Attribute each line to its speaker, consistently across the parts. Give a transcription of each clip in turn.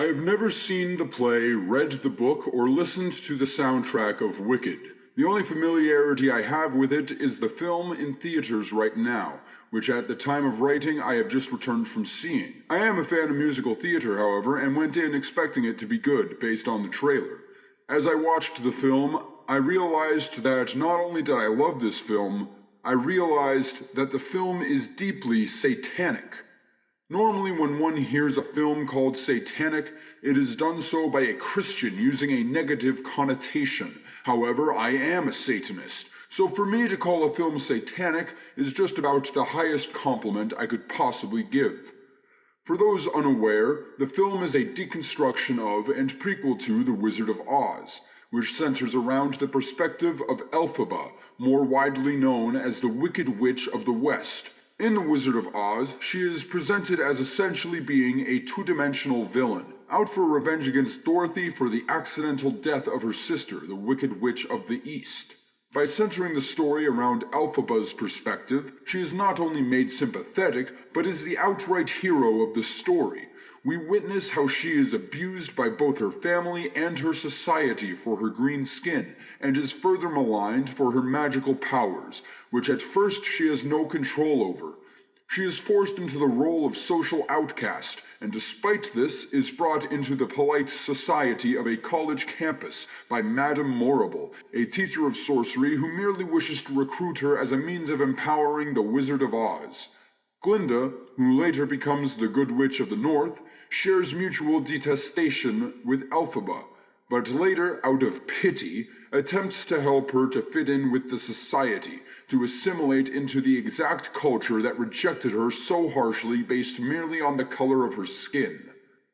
Speaker 1: have never seen the play, read the book, or listened to the soundtrack of Wicked. The only familiarity I have with it is the film in theaters right now, which at the time of writing I have just returned from seeing. I am a fan of musical theater, however, and went in expecting it to be good based on the trailer. As I watched the film, I realized that not only did I love this film, I realized that the film is deeply satanic. Normally when one hears a film called Satanic, it is done so by a Christian using a negative connotation. However, I am a Satanist, so for me to call a film satanic is just about the highest compliment I could possibly give. For those unaware, the film is a deconstruction of and prequel to The Wizard of Oz, which centers around the perspective of Elphaba, more widely known as the Wicked Witch of the West. In The Wizard of Oz, she is presented as essentially being a two-dimensional villain, out for revenge against Dorothy for the accidental death of her sister, the Wicked Witch of the East. By centering the story around Elphaba's perspective, she is not only made sympathetic, but is the outright hero of the story. We witness how she is abused by both her family and her society for her green skin, and is further maligned for her magical powers, which at first she has no control over. She is forced into the role of social outcast, and despite this is brought into the polite society of a college campus by Madame Morrible, a teacher of sorcery who merely wishes to recruit her as a means of empowering the Wizard of Oz. Glinda, who later becomes the Good Witch of the North, shares mutual detestation with Elphaba, but later, out of pity, attempts to help her to fit in with the society, to assimilate into the exact culture that rejected her so harshly based merely on the color of her skin.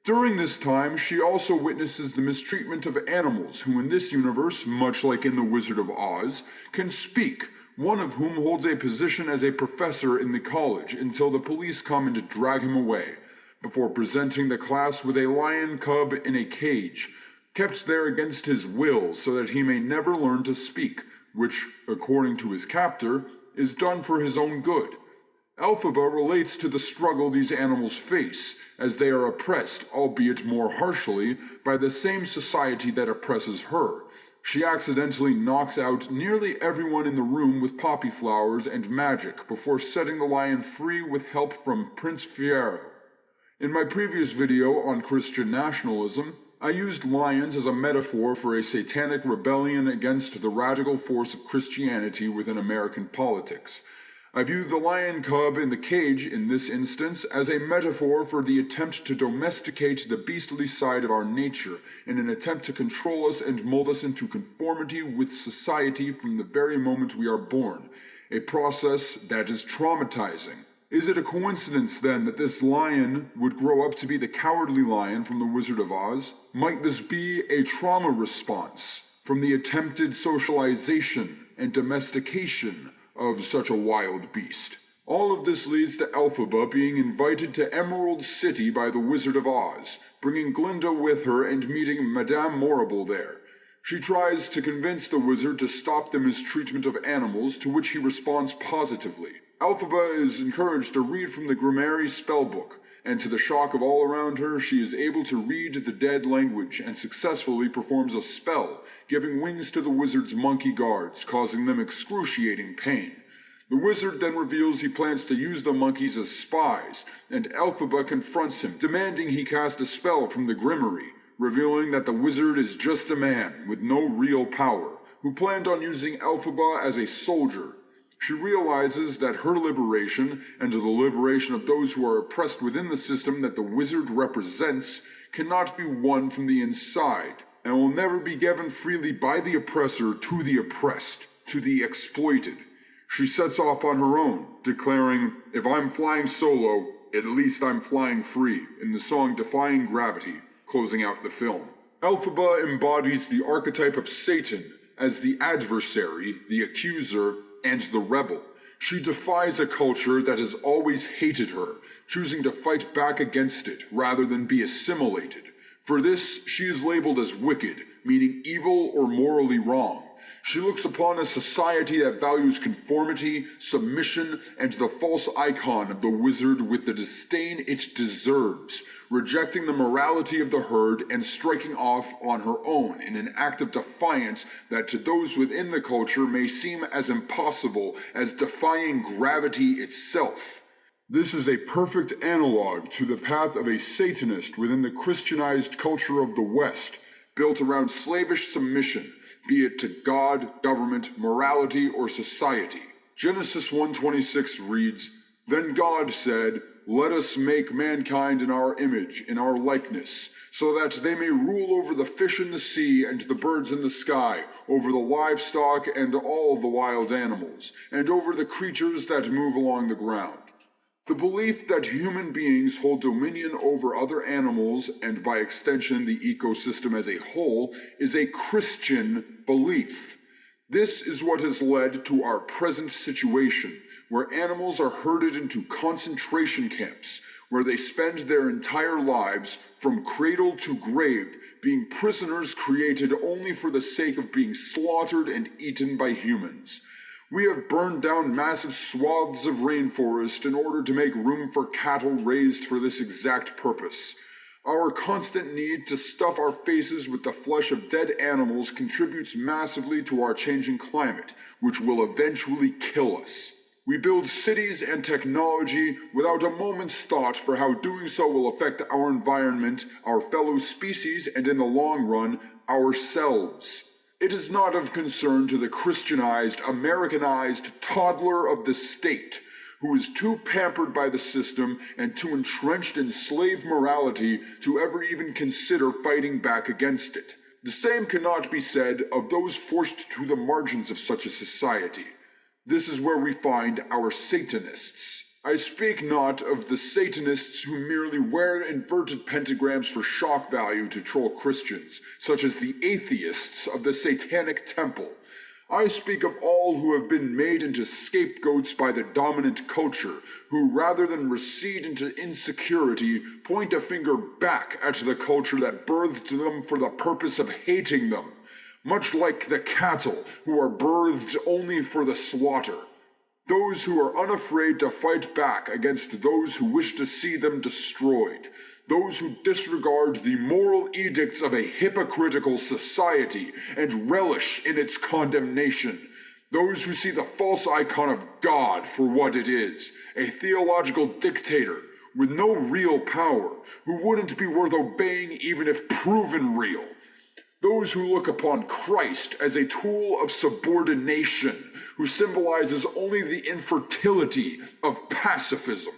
Speaker 1: During this time, she also witnesses the mistreatment of animals who in this universe, much like in The Wizard of Oz, can speak, one of whom holds a position as a professor in the college until the police come and drag him away, before presenting the class with a lion cub in a cage, kept there against his will so that he may never learn to speak, which, according to his captor, is done for his own good. Elphaba relates to the struggle these animals face, as they are oppressed, albeit more harshly, by the same society that oppresses her. She accidentally knocks out nearly everyone in the room with poppy flowers and magic before setting the lion free with help from Prince Fiero. In my previous video on Christian nationalism, I used lions as a metaphor for a satanic rebellion against the radical force of Christianity within American politics. I view the lion cub in the cage in this instance as a metaphor for the attempt to domesticate the beastly side of our nature in an attempt to control us and mold us into conformity with society from the very moment we are born, a process that is traumatizing. Is it a coincidence, then, that this lion would grow up to be the cowardly lion from The Wizard of Oz? Might this be a trauma response from the attempted socialization and domestication of such a wild beast? All of this leads to Elphaba being invited to Emerald City by the Wizard of Oz, bringing Glinda with her and meeting Madame Morrible there. She tries to convince the wizard to stop the mistreatment of animals, to which he responds positively. Elphaba is encouraged to read from the Grimmary spellbook, and to the shock of all around her, she is able to read the dead language and successfully performs a spell, giving wings to the wizard's monkey guards, causing them excruciating pain. The wizard then reveals he plans to use the monkeys as spies, and Elphaba confronts him, demanding he cast a spell from the Grimmary, revealing that the wizard is just a man with no real power, who planned on using Elphaba as a soldier. She realizes that her liberation, and the liberation of those who are oppressed within the system that the wizard represents, cannot be won from the inside, and will never be given freely by the oppressor to the oppressed, to the exploited. She sets off on her own, declaring, "If I'm flying solo, at least I'm flying free," in the song Defying Gravity, closing out the film. Elphaba embodies the archetype of Satan as the adversary, the accuser, and the rebel. She defies a culture that has always hated her, choosing to fight back against it rather than be assimilated. For this, she is labeled as wicked, meaning evil or morally wrong. She looks upon a society that values conformity, submission, and the false icon of the wizard with the disdain it deserves, rejecting the morality of the herd and striking off on her own in an act of defiance that to those within the culture may seem as impossible as defying gravity itself. This is a perfect analog to the path of a Satanist within the Christianized culture of the West, built around slavish submission, be it to God, government, morality, or society. Genesis 1:26 reads, "Then God said, Let us make mankind in our image, in our likeness, so that they may rule over the fish in the sea and the birds in the sky, over the livestock and all the wild animals, and over the creatures that move along the ground." The belief that human beings hold dominion over other animals, and by extension the ecosystem as a whole, is a Christian belief. This is what has led to our present situation, where animals are herded into concentration camps, where they spend their entire lives, from cradle to grave, being prisoners created only for the sake of being slaughtered and eaten by humans. We have burned down massive swaths of rainforest in order to make room for cattle raised for this exact purpose. Our constant need to stuff our faces with the flesh of dead animals contributes massively to our changing climate, which will eventually kill us. We build cities and technology without a moment's thought for how doing so will affect our environment, our fellow species, and in the long run, ourselves. It is not of concern to the Christianized, Americanized toddler of the state, who is too pampered by the system and too entrenched in slave morality to ever even consider fighting back against it. The same cannot be said of those forced to the margins of such a society. This is where we find our Satanists. I speak not of the Satanists who merely wear inverted pentagrams for shock value to troll Christians, such as the atheists of the Satanic Temple. I speak of all who have been made into scapegoats by the dominant culture, who rather than recede into insecurity, point a finger back at the culture that birthed them for the purpose of hating them, much like the cattle who are birthed only for the slaughter. Those who are unafraid to fight back against those who wish to see them destroyed. Those who disregard the moral edicts of a hypocritical society and relish in its condemnation. Those who see the false icon of God for what it is, a theological dictator with no real power, who wouldn't be worth obeying even if proven real. Those who look upon Christ as a tool of subordination, who symbolizes only the infertility of pacifism.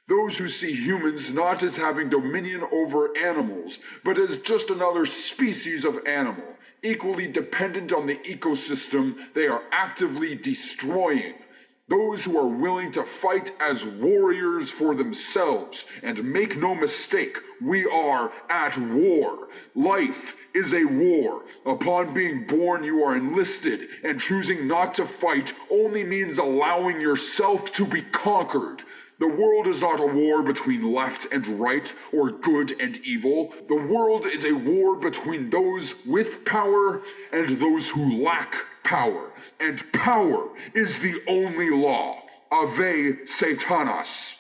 Speaker 1: Those who see humans not as having dominion over animals, but as just another species of animal, equally dependent on the ecosystem they are actively destroying. Those who are willing to fight as warriors for themselves, and make no mistake, we are at war. Life is a war. Upon being born, you are enlisted, and choosing not to fight only means allowing yourself to be conquered. The world is not a war between left and right, or good and evil. The world is a war between those with power and those who lack power. And power is the only law. Ave Satanas.